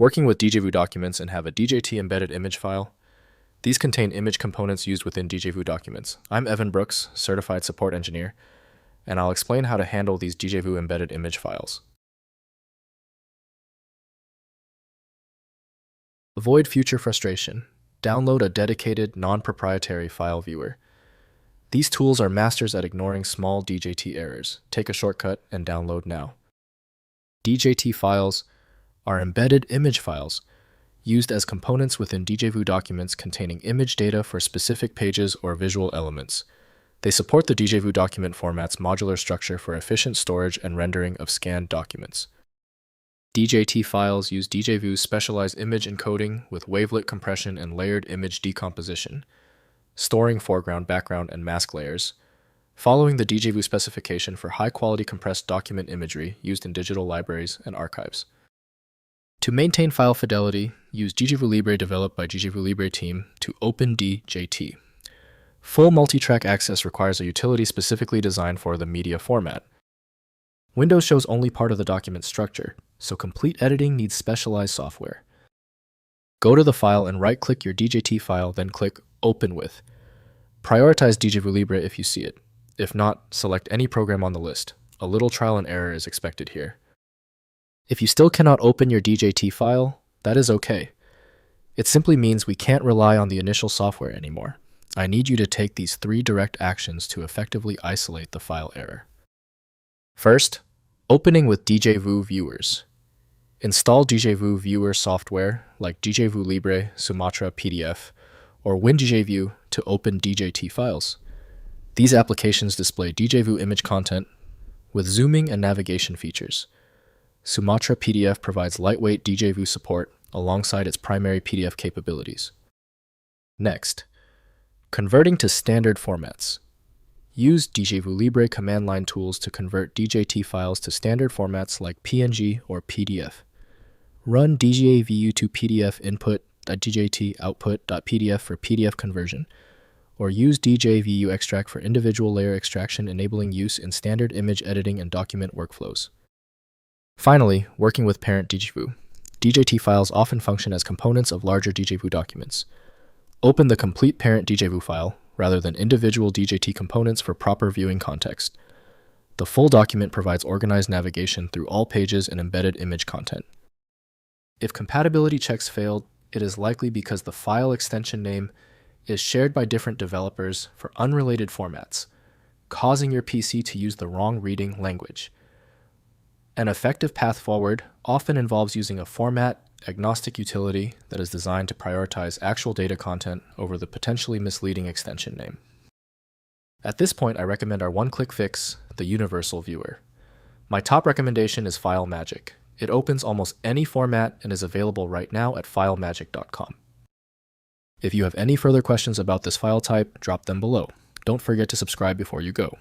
Working with DjVu documents and have a DJT embedded image file. These contain image components used within DjVu documents. I'm Evan Brooks, Certified Support Engineer, and I'll explain how to handle these DjVu embedded image files. Avoid future frustration. Download a dedicated, non-proprietary file viewer. These tools are masters at ignoring small DJT errors. Take a shortcut and download now. DJT files are embedded image files used as components within DjVu documents containing image data for specific pages or visual elements. They support the DjVu document format's modular structure for efficient storage and rendering of scanned documents. DJT files use DjVu's specialized image encoding with wavelet compression and layered image decomposition, storing foreground, background, and mask layers, following the DjVu specification for high-quality compressed document imagery used in digital libraries and archives. To maintain file fidelity, use DjVu Libre developed by DjVu Libre team to open DJT. Full multi-track access requires a utility specifically designed for the media format. Windows shows only part of the document structure, so complete editing needs specialized software. Go to the file and right-click your DJT file, then click Open With. Prioritize DjVu Libre if you see it. If not, select any program on the list. A little trial and error is expected here. If you still cannot open your DJT file, that is okay. It simply means we can't rely on the initial software anymore. I need you to take these 3 direct actions to effectively isolate the file error. First, opening with DjVu Viewers. Install DjVu Viewer software like DjVu Libre, Sumatra PDF, or WinDjVu to open DJT files. These applications display DjVu image content with zooming and navigation features. Sumatra PDF provides lightweight DjVu support alongside its primary PDF capabilities. Next, converting to standard formats. Use DjVu Libre command line tools to convert DJT files to standard formats like PNG or PDF. Run DjVu to PDF input.djt output.pdf for PDF conversion, or use DjVu extract for individual layer extraction, enabling use in standard image editing and document workflows. Finally, working with Parent DjVu. DJT files often function as components of larger DjVu documents. Open the complete Parent DjVu file rather than individual DJT components for proper viewing context. The full document provides organized navigation through all pages and embedded image content. If compatibility checks failed, it is likely because the file extension name is shared by different developers for unrelated formats, causing your PC to use the wrong reading language. An effective path forward often involves using a format-agnostic utility that is designed to prioritize actual data content over the potentially misleading extension name. At this point, I recommend our one-click fix, the Universal Viewer. My top recommendation is FileMagick. It opens almost any format and is available right now at filemagick.com. If you have any further questions about this file type, drop them below. Don't forget to subscribe before you go.